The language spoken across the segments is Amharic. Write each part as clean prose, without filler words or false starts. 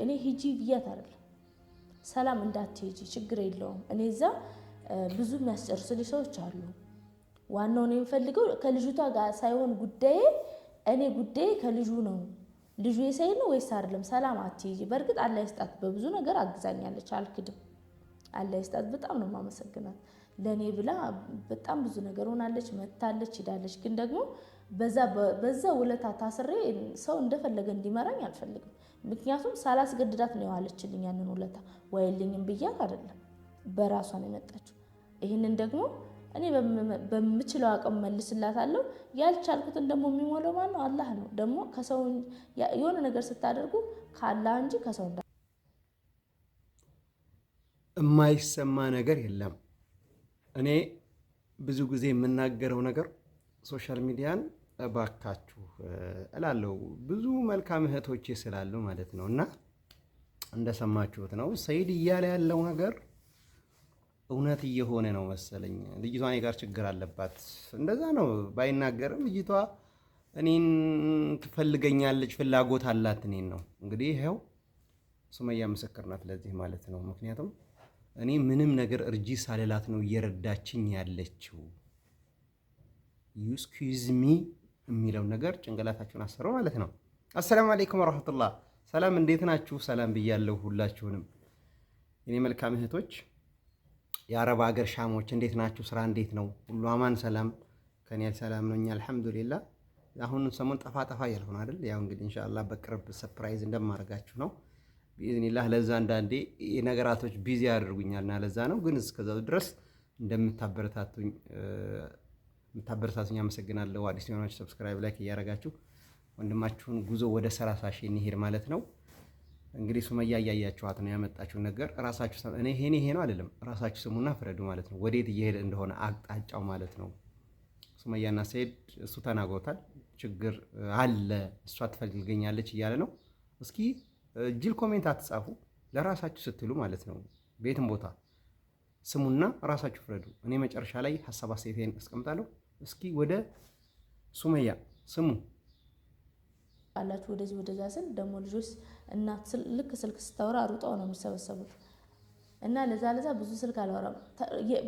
እኔ ሂጂ ብያት አይደለም ሰላም እንዳትሄጂ ችግር የለውም እኔ እዛ ብዙ የሚያስጨርሱልኝ ሰዎች አሉ ዋናው ነው የምፈልገው ከልጅቷ ጋር ሳይሆን ጉዳዬ እኔ ጉዳዬ ከልጁ ነው ልጁ የሳይ ነው ወይስ አይደለም ሰላም አትሄጂ በርግጥ አላህ ይስጣት በብዙ ነገር አግዛኛለች አልክድም አላህ ይስጣት በጣም ነው ማመሰግናት ለኔ ብላ በጣም ብዙ ነገር ሆናለች መታለች ሄዳለች ግን ደግሞ በዛ ውለታ ታስሬ ሰው እንደፈለገ እንዲመራኝ አልፈልግም ምክንያቱም ሳላስገድዳት ነው ያለችልኝ ያንን ውለታ ወይልኝም ብያት አይደለም በራሷ ነው የመጣችው ይሄንን ደግሞ እኔ በምችለው አቅም መልስላታለሁ ያልቻልኩትን ደግሞ የሚሞላው ማን ነው አላህ ነው ደግሞ ከሰው የሆነ ነገር ስታደርጉ ካላህ እንጂ ከሰው የማይሰማ ነገር የለም እኔ ብዙ ጊዜ የምናገረው ነገር ሶሻል ሚዲያን እባካችሁ እላለሁ ብዙ መልካም እህቶቼ ስላሉ ማለት ነውና እንደሰማችሁት ነው ሰይድ እያለ ያለው ነገር እውነት እየሆነ ነው መሰለኝ ልጅቷ እኔ ጋር ችግር አለባት እንደዛ ነው ባይናገርም ልጅቷ እኔን ትፈልገኛለች ፍላጎት አላት እኔን ነው እንግዲህ ይሄው ሱመያ ምስክር ናት ለዚህ ማለት ነው ምክንያቱም እኔ ምንም ነገር እርጂ ሳልላት ነው እየረዳችኝ ያለችው ኤክስኪውዝ ሚ የሚለው ነገር ጭንቅላታችሁን አሰረው ማለት ነው አሰላሙ አለይኩም ወራህመቱላህ ሰላም እንዴት ናችሁ ሰላም ብያለሁ ሁላችሁንም እኔ መልካም እህቶች የአረብ ሀገር ሻሞች እንዴት ናችሁ ስራ እንዴት ነው ሁሉ አማን ሰላም ከኔ ሰላም ነኝ አልহামዱሊላህ አሁን ሰሞን ጠፋ ያልሆነ አይደል ያው እንግዲህ ኢንሻአላህ በቅርብ ሰርፕራይዝ እንደማረጋችሁ ነው ቢኢዝኒላህ ለዛ አንዳንዴ የነገራቶች ቢዚ ያደርጉኛልና ለዛ ነው ግን እስከዛው ድረስ እንደምታበረታቱኝ አመሰግናለሁ አዲስ የሆናችሁ ሰብስክራይብ ላይክ እያደረጋችሁ ወንድማችሁን ጉዞ ወደ 30 ሺህ እንሂድ ማለት ነው እንግዲህ ሱመያ እያያችኋት ነው ያመጣችው ነገር ራሳችሁ እኔ ይሄ ነው አይደለም ራሳችሁ ስሙና ፍረዱ ማለት ነው ወዴት እየሄደ እንደሆነ አቅጣጫው ማለት ነው ሱመያና ሰይድ እሱ ተናግሮታል ችግር አለ እሷ ትፈልገኛለች እያለ ነው እስኪ ጅል ኮሜንት አትጻፉ ለራሳችሁ ስትሉ ማለት ነው ቤትም ቦታ ስሙና ራሳችሁ ፍረዱ እኔ መጨረሻ ላይ ሐሳብ አስተያየቴን አስቀምጣለሁ እስኪ ወደ ሱመያ ስሙ አላችሁ ወደዛ ስል ደሞ ልጆች እናት ልክ ስልክ ስታወራ አሩጣው ነው የሚሰበሰቡት እና ለዛ ብዙ ስልክ አላወራም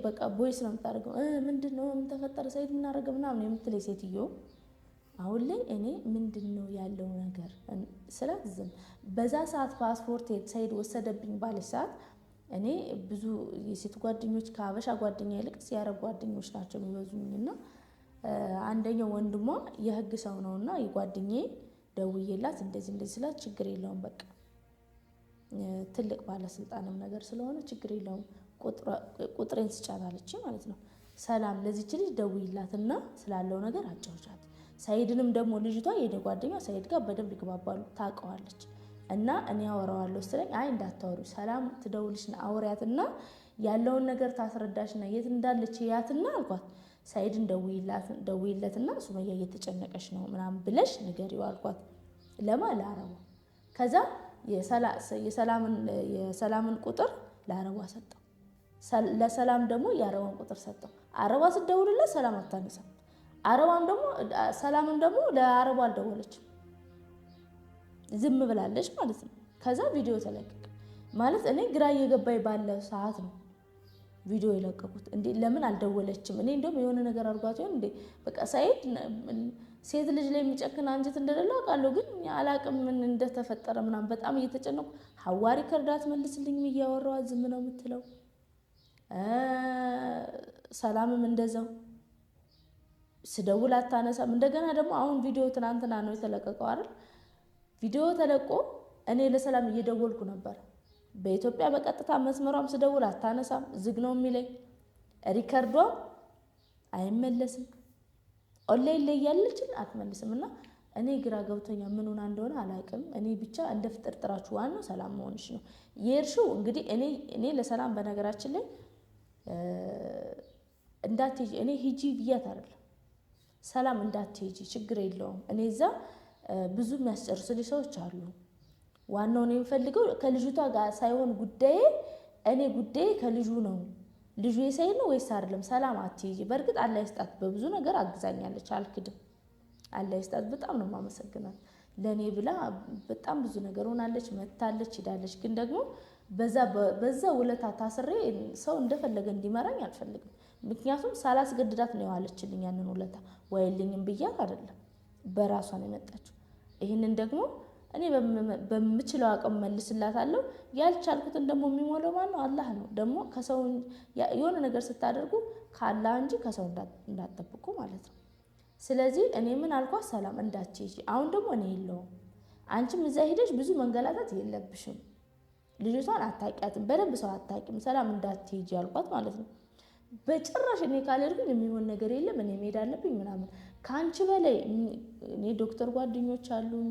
በቃ ቦይስ ነው የምታደርገው ምንድነው ምን ተፈጠረ ሰይድ ምን አደረገ ምናምን የምትለይ ሴትዮ አሁን ላይ እኔ ምንድነው ያለው ነገር ስለዚህ በዛ ሰዓት ፓስፖርት ሰይድ ወሰደብኝ ባለች ሰዓት እኔ ብዙ የሴት ጓደኞች ከአበሻ ጓደኛ ይልቅ ሲያረብ ጓደኞች ናቸው የሚበዙኝና አንደኛው ወንድሟ የህግ ሰው ነውና የጓደኛዬ ደውዬላት እንደዚህ ስላት ችግር የለውም በቃ ትልቅ ባለስልጣንም ነገር ስለሆነ ችግር የለውም ቁጥሬን ስጫታለች ማለት ነው ሰላም ለዚች ልጅ ደውይላትና ስላለው ነገር አጫውቻት ሰይድንም ደግሞ ልጅቷ የኔ ጓደኛ ሰይድ ጋር በደንብ ይግባባሉ ታውቀዋለች እና እኔ አወራዋለሁ ስለኝ አይ እንዳታወሩ ሰላም ትደውልሽና አውሪያትና ያለውን ነገር ታስረዳሽና የት እንዳለች ያትና አልኳት ሰይድን ደውይለትና ሱመያ እየተጨነቀሽ ነው ምናምን ብለሽ ንገሪው አልኳት ለማላረው ከዛ የሰላምን ቁጥር ለአረቧ ሰጠው ለሰላም ደግሞ የአረቧን ቁጥር ሰጠው አረቧ ስትደውልለት ሰላም አታነሳም አረቧም ደግሞ ሰላምም ደግሞ ለአረቧ አልደወለችም ዝም ብላለች ማለት ነው ከዛ ቪዲዮ ተለቀቀ ማለት እኔ ግራ እየገባኝ ባለ ሰዓት ነው ቪዲዮ የለቀቁት እንዴ ለምን አልደወለችም እኔ እንደውም የሆነ ነገር አርጓት ይሆን እንዴ በቃ ሰይድ ሴት ልጅ ላይ የሚጨክን አንጀት እንደሌለው አውቃለሁ ግን አላቅም ምን እንደተፈጠረ ምናምን በጣም እየተጨነቁ ሐዋሪ ከርዳት መልስልኝ እያወራው ዝም ነው የምትለው ሰላምም እንደዛው ስደውል አታነሳም እንደገና ደግሞ አሁን ቪዲዮ ትናንትና ነው የተለቀቀው አይደል ቪዲዮ ተለቆ እኔ ለሰላም እየደወልኩ ነበር በኢትዮጵያ በቀጥታ መስመሯም ስደውል አታነሳም ዝግ ነው የሚለኝ ሪከርዷ አይመለስም ኦንላይን ላይ ያለችን አትመልስምና እኔ ግራ ገብቶኛ ምን ሆነ እንደሆነ አላቅም እኔ ብቻ እንደ ፍጥርጥራችሁ ዋናው ሰላም መሆንሽ ነው የርሹ እንግዲህ እኔ ለሰላም በነገራችን ላይ እንዳትሄጂ እኔ ሂጂ ብያት አይደለም ሰላም እንዳትሄጂ ችግር የለውም እኔ እዛ ብዙ የሚያስጨርሱልኝ ሰዎች አሉ ዋናው ነው የምፈልገው ከልጅቷ ጋር ሳይሆን ጉዳዬ እኔ ጉዳዬ ከልጁ ነው ልጁ የሳይ ነው ወይስ አይደለም ሰላም አትሄጂ በርግጥ አላህ ይስጣት በብዙ ነገር አግዛኛለች አልክድም አላህ ይስጣት በጣም ነው ማመሰግናት ለኔ ብላ በጣም ብዙ ነገር ሆናለች መታለች ሄዳለች ግን ደግሞ በዛ ውለታ ታስሬ ሰው እንደፈለገ እንዲመራኝ አልፈልግም ምክንያቱም ሳላስገድዳት ነው ያለችልኝ ያንን ውለታ ወይልኝም ብያት አይደለም በራሷ ነው የመጣችው ይሄንን ደግሞ እኔ በምችለው አቅም መልስላታለሁ ያልቻልኩትን ደግሞ የሚሞለው ማን ነው አላህ ነው ደግሞ ከሰው የሆነ ነገር ስታደርጉ ካላህ እንጂ ከሰው እንዳትጠብቁ ማለት ነው ስለዚህ እኔ ምን አልኳት ሰላም እንዳትሄጂ አሁን ደግሞ እኔ የለውም አንቺም እዛ ሄደሽ ብዙ መንገላታት የለብሽም ልጅቷን አታውቂያትም በደንብ ሰው አታውቂም ሰላም እንዳትሄጂ አልኳት ማለት ነው በጭራሽ እኔ ካልሄድኩኝ የሚሆን ነገር የለም እኔ መሄድ አለብኝ ምናምን ካንቺ በላይ እኔ ዶክተር ጓደኞች አሉኝ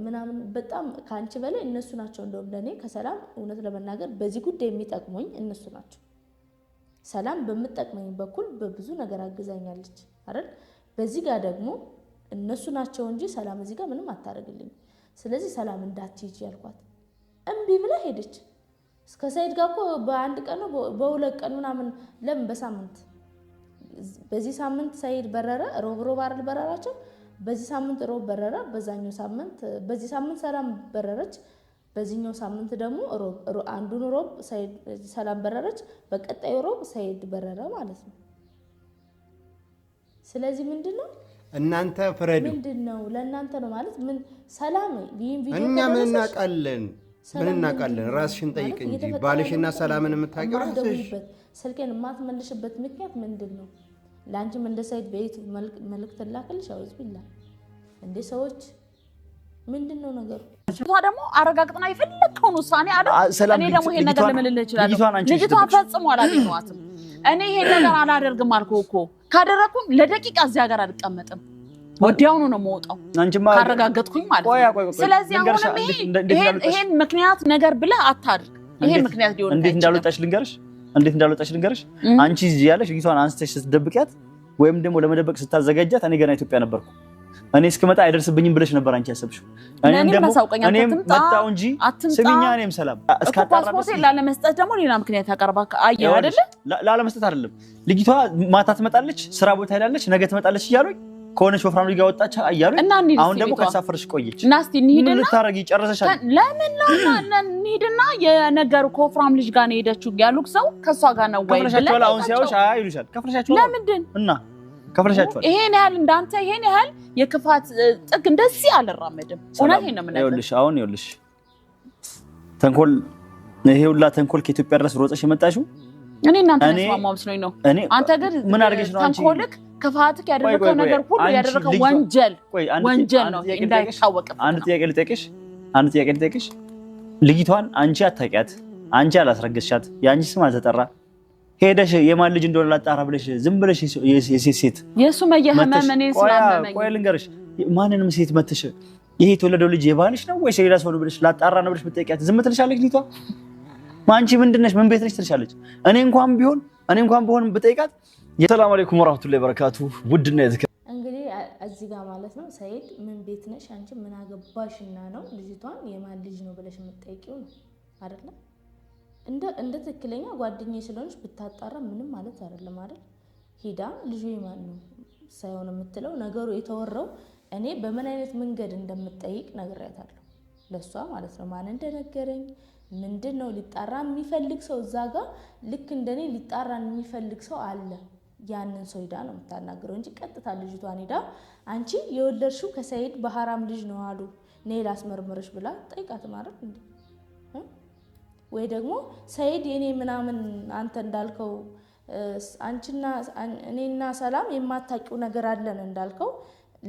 ምናምን በጣም ካንቺ በላይ እነሱ ናቸው እንደውም ለኔ ከሰላም እውነት ለመናገር በዚህ ጉዳይ የሚጠቅሙኝ እነሱ ናቸው ሰላም በመጠቅመኝ በኩል በብዙ ነገር አግዛኛለች አይደል በዚህ ጋር ደግሞ እነሱ ናቸው እንጂ ሰላም እዚህ ጋር ምንም አታረግልኝ ስለዚህ ሰላም እንዳትሄጂ ያልኳት እምቢ ብላ ሄደች እስከ ሰይድ ጋር እኮ በአንድ ቀን ነው በሁለት ቀን ምናምን ለምን በሳምንት በዚህ ሳምንት ሰይድ በረረ ሮብ አይደል በረራቸው በዚህ ሳምንት ሮብ በረራ በዛኛው ሳምንት በዚህ ሳምንት ሰላም በረረች በዚህኛው ሳምንት ደግሞ አንዱን ሮብ ሰይድ ሰላም በረረች በቀጣዩ ሮብ ሰይድ በረረ ማለት ነው ስለዚህ ምንድነው እናንተ ፍረዱ ምንድነው ለእናንተ ነው ማለት ምን ሰላም ይሄን ቪዲዮ እኛ ምን እናቃለን ራስሽን ጠይቅ እንጂ ባልሽና ሰላምን የምታውቂው ራስሽ ስልኬን ማትመልሽበት ምክንያት ምንድነው ላንቺም እንደ ሰይድ በይት መልእክት ላከልሽ አውዝ ቢላ እንደ ሰዎች ምንድነው ነገሩ ደግሞ አረጋግጥና ይፈልከውን ውሳኔ አይደል እኔ ደግሞ ይሄን ነገር ለምልልህ ይችላል ልጅቷ ፈጽሞ አላገኘዋትም እኔ ይሄን ነገር አላደርግም አልኩ ካደረኩም ለደቂቃ እዚህ ሀገር አልቀመጥም ወዲያውኑ ነው የምወጣው ካረጋግጥኩኝ ማለት ነው ስለዚህ አሁንም ይሄን ምክንያት ነገር ብለህ አታድርግ ይሄን ምክንያት ሊሆን እንዴት እንዳልወጣሽ ልንገርሽ አንቺ እዚህ ያለሽ ልጅቷን አንስተሽ ስትደብቂያት ወይም ደግሞ ለመደበቅ ስታዘጋጃት እኔ ገና ኢትዮጵያ ነበርኩ እኔ እስከመጣ አይደርስብኝም ብለሽ ነበር አንቺ ያሰብሽው እኔም መጣው እንጂ ስሚኛ እኔም ሰላም ፓስፖርት ላለመስጠት ደግሞ ሌላ ምክንያት ያቀርባካ አየህ አይደል ላለመስጠት አይደለም ልጅቷ ማታ ትመጣለች ስራ ቦታ ሄዳለች ነገ ትመጣለች እያሉኝ ከሆነች ወፍራም ልጅ ጋር ወጣች አያሉኝ አሁን ደግሞ ከተሳፈረሽ ቆየች ናስቲ እንሂድና ልታረጊ ጨርሰሻል ለምን ነው እንሂድና የነገሩ ከወፍራም ልጅ ጋር ነው ሄደችው ያሉክ ሰው ከሷ ጋር ነው ወይ ብለሽ አሁን ሲያውሽ ይሉሻል ከፍረሻቸው ለምንድን እና ከፍረሻቸው ይሄን ያህል እንዳንተ ይሄን ያህል የክፋት ጥግ እንደዚህ አልራመድም እውነቴን ነው የምነግርሽ ይኸውልሽ ተንኮል ይሄ ሁላ ተንኮል ከኢትዮጵያ ድረስ ሮጠሽ የመጣሽው እኔ እናንተ መስማማው መስሎኝ ነው አንተ ግን ምን አድርገሽ ነው አንቺ ተንኮልክ ክፋትክ ያደረከው ነገር ሁሉ ያደረከው ወንጀል ነው እንዳይታወቅ አንድ ጥያቄ ልጠይቅሽ ልጅቷን አንቺ አታውቂያት አንቺ አላስረገዝሻት ያንቺ ስም አልተጠራ ሄደሽ የማን ልጅ እንደሆነ ላጣራ ብለሽ ዝም ብለሽ የሴት የሱ መየህመም እኔ ስላመመኝ ቆይ ልንገርሽ ማንንም ሴት መተሽ ይሄ የተወለደው ልጅ የባልሽ ነው ወይስ የሌላ ሰው ነው ብለሽ ላጣራ ነው ብለሽ ብትጠይቂያት ዝም ትልሻለች ልጅቷ ማንቺ ምንድነሽ ምን ቤት ነሽ ትልሻለች እኔ እንኳን ቢሆን ብጠይቃት ሰላም አለይኩም ወራህመቱላሂ ወበረካቱ ውድና እንግዲህ እዚህ ጋር ማለት ነው ሰይድ ምን ቤት ነሽ አንቺ ምን አገባሽና ነው ልጅቷን የማን ልጅ ነው ብለሽ የምትጠይቂው ነው አይደል እንደ ትክክለኛ ጓደኛዬ ስለሆነች ብታጣራ ምንም ማለት አይደለም አይደል ሄዳ ልጅ የማን ነው ሳይሆን የምትለው ነገሩ የተወራው እኔ በምን አይነት መንገድ እንደምትጠይቅ ነግሬያታለሁ ለሷ ማለት ነው ማን እንደነገረኝ ምንድነው ሊጣራ የሚፈልግ ሰው እዛ ጋር ልክ እንደኔ ሊጣራ የሚፈልግ ሰው አለ ያንን ሰው ሄዳ ነው የምታናግረው እንጂ ቀጥታ ልጅቷን ሄዳ አንቺ የወለድሽው ከሰይድ በሐራም ልጅ ነው አሉ ነይ ላስመርምርሽ ብላ ጠይቃት ማለት እንዴ ወይ ደግሞ ሰይድ የኔ ምናምን አንተ እንዳልከው አንቺና እኔና ሰላም የማታውቂው ነገር አለን እንዳልከው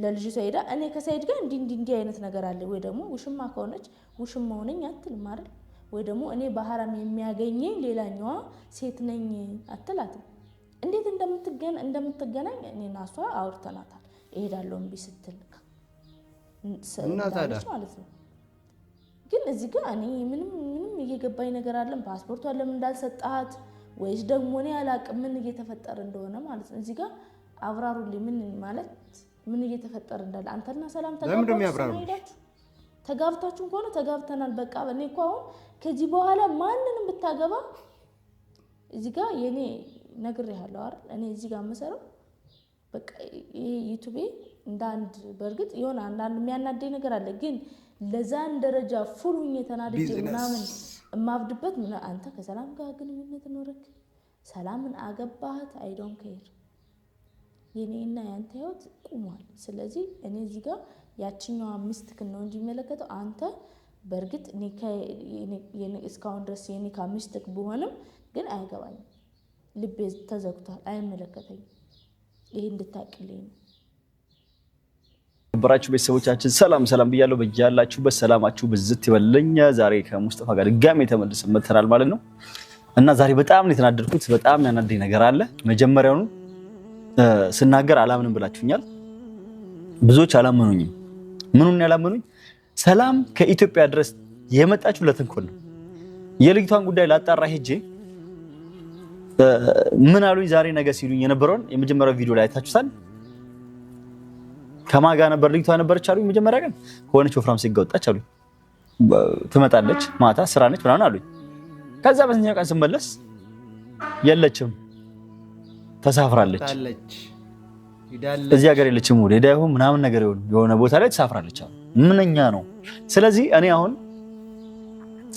ለልጅቷ ሄዳ እኔ ከሰይድ ጋር እንዲ አይነት ነገር አለ ወይ ደግሞ ውሽማ ከሆነች ውሽማ ሆነኝ አትልም አይደል ወይ ደግሞ እኔ በሐራም የሚያገኘኝ ሌላኛዋ ሴት ነኝ አትላትም እንዴት እንደምትገናኝ እኔና እሷ አውርተናታል እሄዳለሁ እንቢ ስትል እና ታዲያ ማለት ነው ግን እዚህ ጋር እኔ ምንም እየገባኝ ነገር አለም ፓስፖርቷን ለምን እንዳልሰጣት ወይስ ደግሞ እኔ አላቅም ምን እየተፈጠረ እንደሆነ ማለት ነው እዚህ ጋር አብራሩልኝ ምን ማለት ምን እየተፈጠረ እንዳለ አንተና ሰላም ተጋብታችሁ ከሆነ ተጋብተናል በቃ እኔ እኮ አሁን ከዚህ በኋላ ማንንም ብታገባ እዚህ ጋር የኔ ነግሬሃለሁ አይደል እኔ እዚህ ጋር መሰረው በቃ ይሄ ዩቲዩብ እንዳንድ በርግጥ ይሆን አንዳንድ የሚያናደኝ ነገር አለ ግን ለዛን ደረጃ ፉል ሁኜ ተናድጄ ምናምን እማብድበት ምን አንተ ከሰላም ጋር ግንኙነት ኖርክ ሰላምን አገባህት አይ ዶንት ኬር የኔና ያንተ ህይወት ቁሟል ስለዚህ እኔ እዚህ ጋር ያቺኛው ሚስትክ ነው እንጂ የሚመለከተው አንተ በርግጥ እስካሁን ድረስ የኔ ሚስትክ ቢሆንም ግን አይገባኝም ልቤ ተዘግቷል አይመለከተኝም ይሄ እንድታቅልኝ በራችሁ ቤተሰቦቻችን ሰላም ብያለሁ በእያላችሁበት ሰላማችሁ ብዝት ይበልልኝ ዛሬ ከሙስጠፋ ጋር ድጋሜ ተመልሰን መተናል ማለት ነው እና ዛሬ በጣም ነው የተናደድኩት በጣም ያናደኝ ነገር አለ መጀመሪያውኑ ስናገር አላምንም ብላችሁኛል ብዙዎች አላመኑኝም ምኑን ያላመኑኝ ሰላም ከኢትዮጵያ ድረስ የመጣችሁ ለተንኮል ነው የልጅቷን ጉዳይ ላጣራ ሄጄ ምን አሉኝ ዛሬ ነገ ሲሉኝ የነበረውን የመጀመሪያው ቪዲዮ ላይ አይታችሁታል ከማጋ ነበር ልጅቷ ነበረች አሉኝ መጀመሪያ ቀን ሆነች ወፍራም ሲጋወጣች አሉኝ ትመጣለች ማታ ስራ ነች ምናምን አሉኝ ከዛ በስንተኛው ቀን ስመለስ የለችም ተሳፍራለች እዚህ ሀገር የለችም ወደ ዳይሆ ምናምን ነገር የሆነ ቦታ ላይ ተሳፍራለች አሉ ምንኛ ነው ስለዚህ እኔ አሁን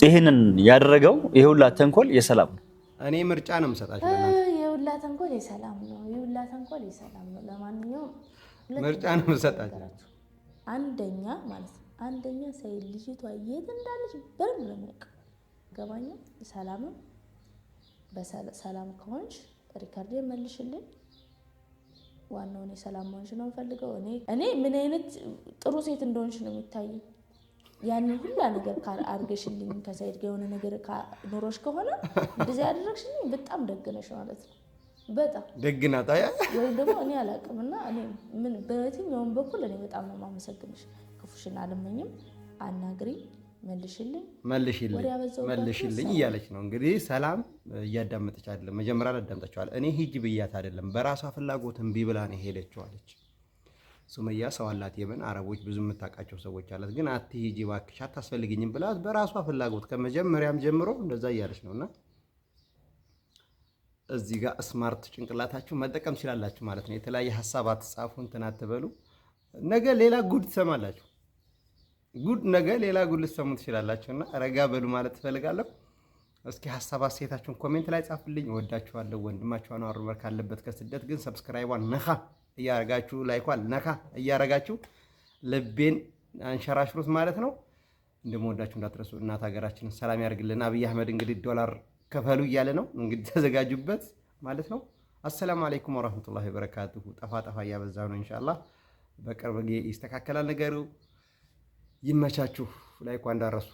ይሄንን ያደረገው ይሄውላ ተንኮል የሰላም ነው እኔ ምርጫ ነው የምሰጣችሁ ይሄውላ ተንኮል የሰላም ነው ይሄውላ ተንኮል የሰላም ነው ለማንኛውም ምርጫ ነው የምሰጣችሁ አንደኛ ማለት ነው አንደኛ ሰይድ ልጅቷ የት እንዳለች በደንብ ነው የሚያውቀው ገባኛ ሰላም ከሆንሽ ሪካርድ መልሽልኝ ዋናው እኔ ሰላም ሆንሽ ነው ፈልገው እኔ ምን አይነት ጥሩ ሴት እንደሆንሽ ነው የሚታየኝ ያን ሁሉ ነገር አርገሽልኝ ከሰይድ ጋር የሆነ ነገር ኖሮሽ ከሆነ እንደዚህ ያደረግሽልኝ በጣም ደግነሽ ማለት ነው በጣም ደግና ታያ ወይ ደግሞ እኔ አላቅምና እኔ ምን በየትኛውም በኩል እኔ በጣም ነው ማመሰግንሽ ክፉሽና አልመኝም አናግሪ መልሽልኝ እያለች ነው እንግዲህ ሰላም እያዳመጠች አይደለም መጀመሪያ አዳምጣችኋል እኔ ሂጂ ብያት አይደለም በራሷ ፍላጎት እምቢ ብላ ነው ሄደችው አለች ሱመያ ሰው አላት የመን አረቦች ብዙ የምታውቃቸው ሰዎች አላት ግን አትሂጂ እባክሽ አታስፈልጊኝም ብላት በራሷ ፍላጎት ከመጀመሪያም ጀምሮ እንደዛ እያለች ነውና እዚህ ጋር ስማርት ጭንቅላታችሁ መጠቀም ትችላላችሁ ማለት ነው የተለያየ ሐሳብ አትጻፉ እንትን አትበሉ ነገ ሌላ ጉድ ትሰማላችሁ ነገ ሌላ ጉድ ልትሰሙ ትችላላችሁና ረጋ በሉ ማለት ትፈልጋለሁ እስኪ ሐሳብ አስተያየታችሁን ኮሜንት ላይ ጻፉልኝ እወዳችኋለሁ ወንድማችሁ ነው አሩበር ካለበት ከስደት ግን ሰብስክራይቧን ነካ እያረጋችሁ ላይኳን ነካ እያረጋችሁ ልቤን አንሸራሽሩት ማለት ነው እንደምወዳችሁ እንዳትረሱ እናት ሀገራችንን ሰላም ያርግልን አብይ አህመድ እንግዲህ ዶላር ከፈሉ እያለ ነው እንግዲህ ተዘጋጁበት ማለት ነው አሰላሙ አለይኩም ወራህመቱላሂ ወበረካቱሁ ጠፋ ያበዛው ነው ኢንሻአላህ በቅርብ ጊዜ ይስተካከላል ነገሩ ይመቻችሁ ላይኳን እንዳረሱ